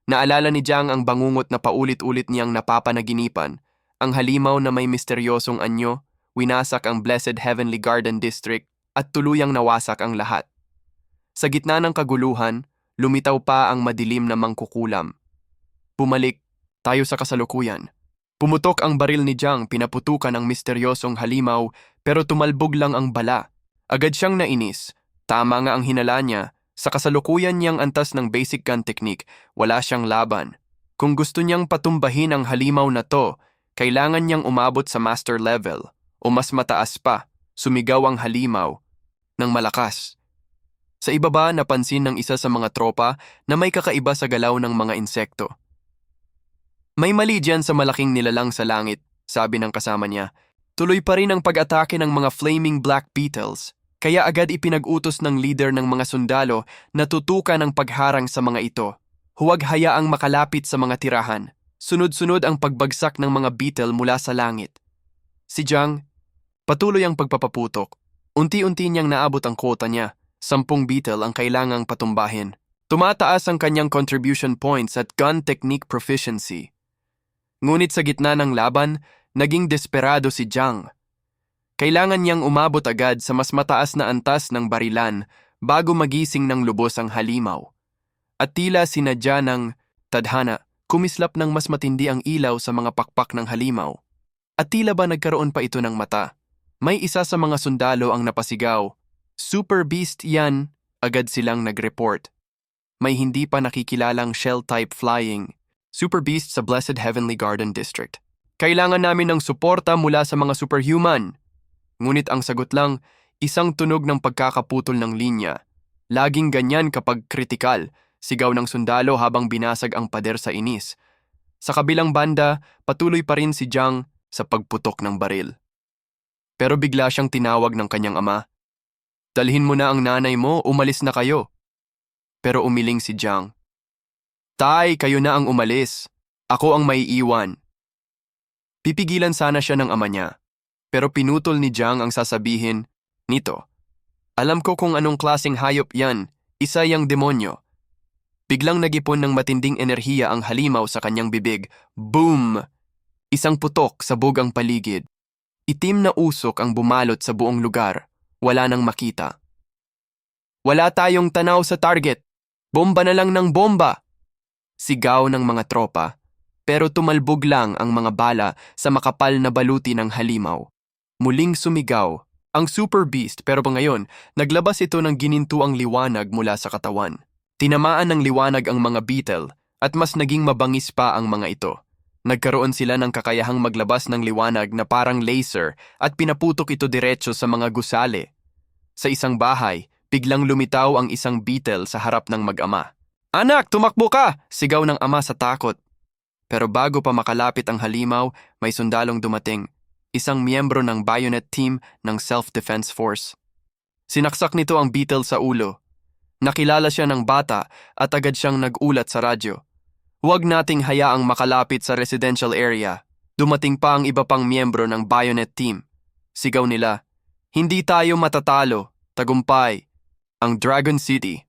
Naalala ni Jiang ang bangungot na paulit-ulit niyang napapanaginipan, ang halimaw na may misteryosong anyo, winasak ang Blessed Heavenly Garden District at tuluyang nawasak ang lahat. Sa gitna ng kaguluhan, lumitaw pa ang madilim na mangkukulam. Bumalik tayo sa kasalukuyan. Pumutok ang baril ni Jiang, pinaputukan ang misteryosong halimaw pero tumalbog lang ang bala. Agad siyang nainis. Tama nga ang hinala niya. Sa kasalukuyan niyang antas ng basic gun technique, wala siyang laban. Kung gusto niyang patumbahin ang halimaw na to, kailangan niyang umabot sa master level o mas mataas pa, sumigaw ang halimaw ng malakas. Sa ibaba, napansin ng isa sa mga tropa na may kakaiba sa galaw ng mga insekto. May mali diyan sa malaking nilalang sa langit, sabi ng kasama niya. Tuloy pa rin ang pag-atake ng mga flaming black beetles, kaya agad ipinag-utos ng leader ng mga sundalo na tutukan ang pagharang sa mga ito. Huwag hayaang makalapit sa mga tirahan. Sunod-sunod ang pagbagsak ng mga beetle mula sa langit. Si Jiang, patuloy ang pagpapaputok. Unti-unti niyang naabot ang quota niya. 10 beetle ang kailangang patumbahin. Tumataas ang kanyang contribution points at gun technique proficiency. Ngunit sa gitna ng laban, naging desperado si Jiang. Kailangan niyang umabot agad sa mas mataas na antas ng barilan bago magising ng lubos ang halimaw. At tila sinadya ng tadhana, kumislap ng mas matindi ang ilaw sa mga pakpak ng halimaw. At tila ba nagkaroon pa ito ng mata? May isa sa mga sundalo ang napasigaw. Super Beast yan, agad silang nag-report. May hindi pa nakikilalang shell-type flying. Super Beast sa Blessed Heavenly Garden District. Kailangan namin ng suporta mula sa mga superhuman. Ngunit ang sagot lang, isang tunog ng pagkakaputol ng linya. Laging ganyan kapag kritikal, sigaw ng sundalo habang binasag ang pader sa inis. Sa kabilang banda, patuloy pa rin si Jiang sa pagputok ng baril. Pero bigla siyang tinawag ng kanyang ama. Dalhin mo na ang nanay mo, umalis na kayo. Pero umiling si Jiang. Tay, kayo na ang umalis. Ako ang maiiwan. Pipigilan sana siya ng ama niya. Pero pinutol ni Jiang ang sasabihin nito. Alam ko kung anong klaseng hayop yan. Isa yang demonyo. Biglang nagipon ng matinding enerhiya ang halimaw sa kanyang bibig. Boom! Isang putok sabog ang paligid. Itim na usok ang bumalot sa buong lugar. Wala nang makita. Wala tayong tanaw sa target. Bomba na lang ng bomba! Sigaw ng mga tropa, pero tumalbog lang ang mga bala sa makapal na baluti ng halimaw. Muling sumigaw ang Super Beast pero ngayon, naglabas ito ng ginintuang liwanag mula sa katawan. Tinamaan ng liwanag ang mga beetle at mas naging mabangis pa ang mga ito. Nagkaroon sila ng kakayahang maglabas ng liwanag na parang laser at pinaputok ito diretso sa mga gusali. Sa isang bahay, biglang lumitaw ang isang beetle sa harap ng mag-ama. Anak, tumakbo ka! Sigaw ng ama sa takot. Pero bago pa makalapit ang halimaw, may sundalong dumating. Isang miyembro ng bayonet team ng Self-Defense Force. Sinaksak nito ang beetle sa ulo. Nakilala siya ng bata at agad siyang nag-ulat sa radyo. Huwag nating hayaang makalapit sa residential area. Dumating pa ang iba pang miyembro ng bayonet team. Sigaw nila, hindi tayo matatalo, tagumpay, ang Dragon City.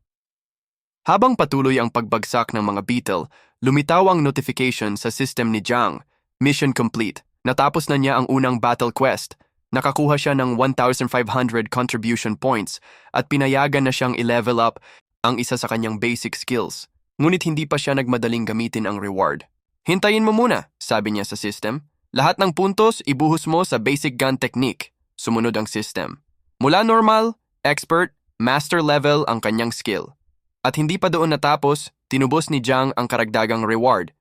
Habang patuloy ang pagbagsak ng mga beetle, lumitaw ang notification sa system ni Jiang. Mission complete. Natapos na niya ang unang battle quest. Nakakuha siya ng 1,500 contribution points at pinayagan na siyang i-level up ang isa sa kanyang basic skills. Ngunit hindi pa siya nagmadaling gamitin ang reward. Hintayin mo muna, sabi niya sa system. Lahat ng puntos ibuhos mo sa basic gun technique. Sumunod ang system. Mula normal, expert, master level ang kanyang skill. At hindi pa doon natapos, tinubos ni Jiang ang karagdagang reward.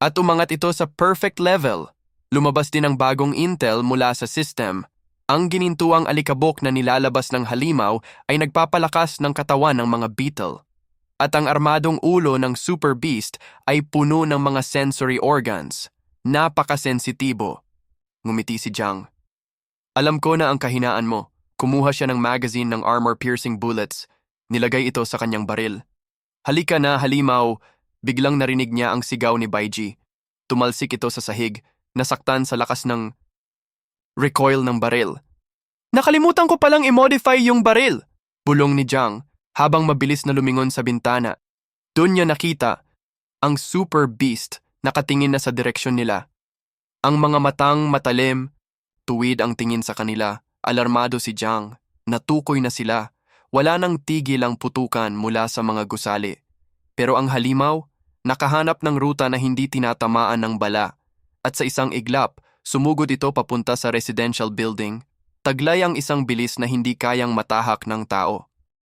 At umangat ito sa perfect level. Lumabas din ang bagong intel mula sa system. Ang ginintuang alikabok na nilalabas ng halimaw ay nagpapalakas ng katawan ng mga beetle. At ang armadong ulo ng Super Beast ay puno ng mga sensory organs. Napakasensitibo. Ngumiti si Jiang. Alam ko na ang kahinaan mo. Kumuha siya ng magazine ng armor-piercing bullets. Nilagay ito sa kanyang baril. Halika na, halimaw. Biglang narinig niya ang sigaw ni Baiji. Tumalsik ito sa sahig, nasaktan sa lakas ng recoil ng baril. Nakalimutan ko palang i-modify yung baril, bulong ni Jiang habang mabilis na lumingon sa bintana. Doon niya nakita Ang super beast nakatingin na sa direksyon nila. Ang mga matang matalim, tuwid ang tingin sa kanila. Alarmado si Jiang. Natukoy na sila. Wala nang tigil ang putukan mula sa mga gusali. Pero ang halimaw, nakahanap ng ruta na hindi tinatamaan ng bala. At sa isang iglap, sumugod ito papunta sa residential building. Taglay ang isang bilis na hindi kayang matahak ng tao.